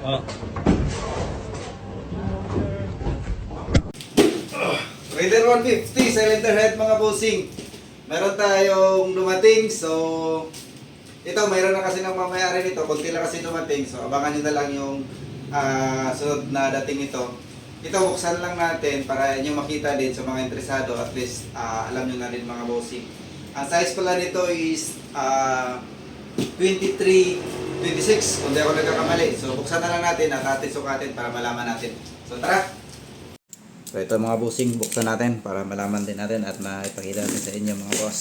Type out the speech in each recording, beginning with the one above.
Oh. Raider 150, cylinder head mga bossing. Meron tayong dumating, so ito mayroon na kasi ng mamayari nito, konti lang kasi dumating, so abangan nyo na lang yung sunod na dating ito. Ito buksan lang natin para inyo makita din sa mga interesado, at least alam nyo na rin mga bossing. Ang size pala nito is 23, 26 kung di ako nagkakamali. So buksan na lang natin at atin sukatin para malaman natin. So tara! So ito mga bossing, buksan natin para malaman din natin at maipakita natin sa inyo mga boss.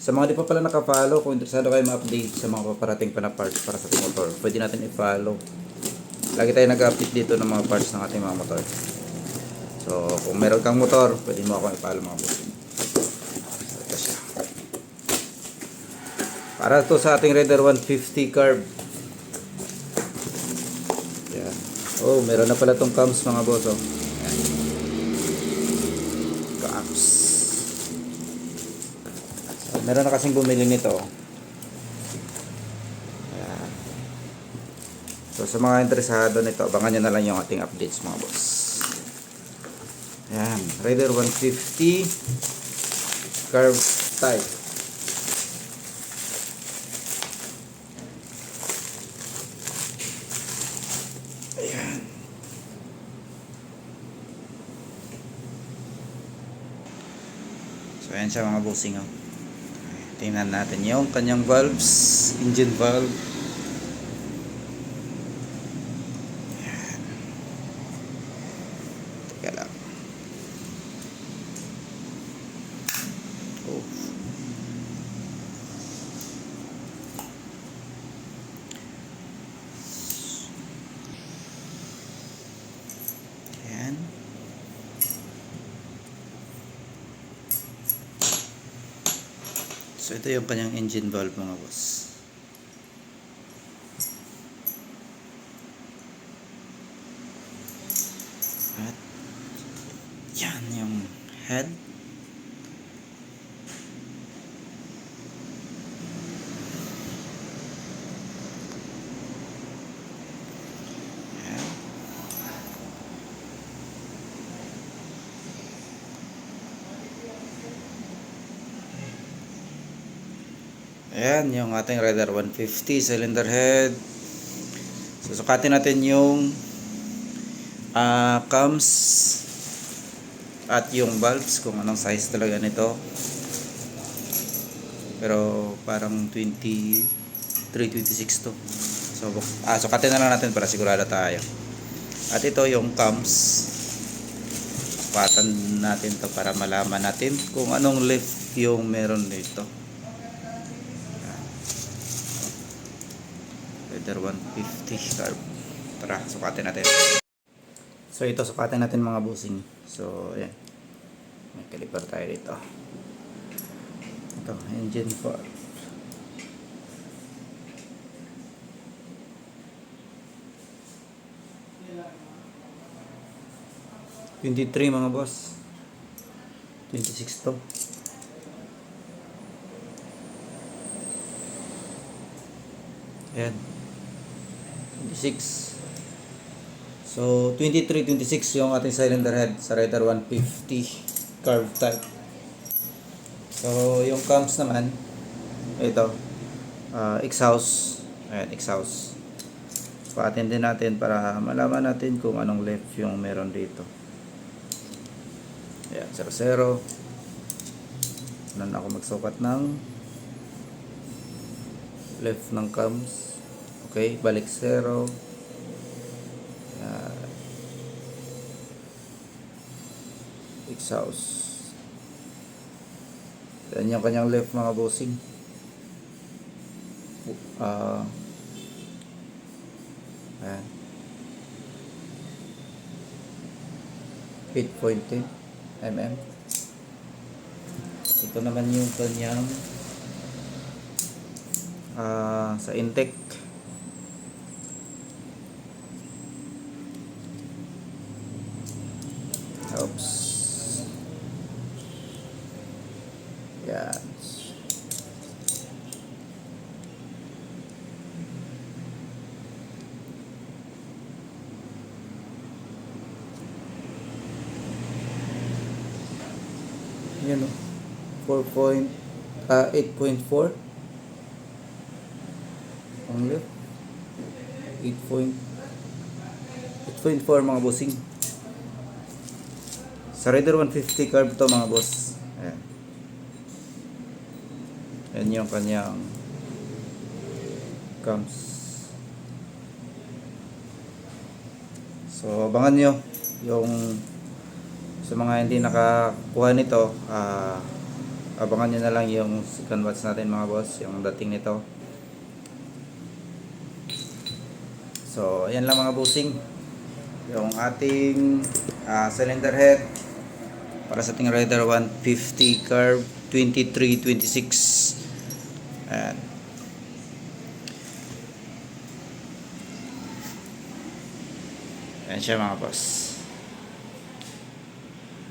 Sa mga di pa pala nakapollow, kung interesado kayo ma-update sa mga paparating pa na parts para sa motor, pwede natin i-follow. Lagi tayo nag-update dito ng mga parts ng ating mga motor. So kung meron kang motor, pwede mo akong i-follow mga bossing. So ito siya. Para to sa ating Raider 150 carb. Yan. Oh, meron na pala tong cams mga boss. Oh. So, meron na kasing bumili nito. Ayan. So sa mga interesado nito, abangan nyo na lang yung ating updates mga boss. Ayan, Raider 150 carb type. Ayan. So ayan siya mga bossing. Oh. Tingnan natin yung kanyang valves, engine valve. Ayan. Teka lang. Oh. Ayan. So ito yung kanyang engine valve mga boss. At yan yung head. Ayan. Ayan yung ating Raider 150 cylinder head. Susukatin natin yung cams at yung valves kung anong size talaga nito. Pero parang 23, 26 to. So sukatin na lang natin para sigurado tayo. At ito yung cams. Sukatan natin to para malaman natin kung anong lift yung meron dito. Raider 150 carb. Tara, sukatin natin. So ito, sukatin natin mga bossing. So ayan, may caliper tayo dito. Ito, engine valve. $23 mga boss. 26 to. Ayan, 26. So 23, 26 yung ating cylinder head sa Raider 150 carb type. So yung cams naman, ito, exhaust. Ayan, exhaust. Sukatin din natin para malaman natin kung anong left yung meron dito. Ayan, 00. Nan ako magsukat ng left ng cams. Okay, balik 0. Exhaust. Yan yung kanyang left mga bossing. Ayan. 8.10 mm. Ito naman yung kanyang sa intake. Oops. Yan. Yun o. 8.4. Ang left. 8.4 mga bossing. Sa Raider 150 carb to mga boss. Ayan. Yan yung kanyang cams. So abangan nyo yung sa mga hindi nakakuha nito, abangan nyo na lang yung second watch natin mga boss, yung dating nito. So ayan lang mga bossing, yung ating cylinder head para sa ating Raider 150 carb 2326. Ayan. Ayan siya mga boss.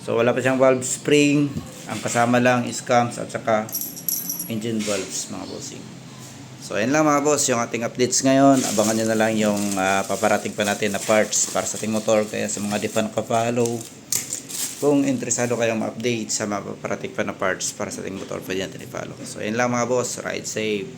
So wala pa siyang valve spring, ang kasama lang is cams at saka engine valves mga bossing. So ayan lang mga boss yung ating updates ngayon. Abangan nyo na lang yung paparating pa natin na parts para sa ating motor. Kaya sa mga di pa nakapollow, kung interesado kayong ma-update sa mga paparating pa na parts para sa ating motor, pwede natin i-follow. So ayan lang mga boss, ride safe.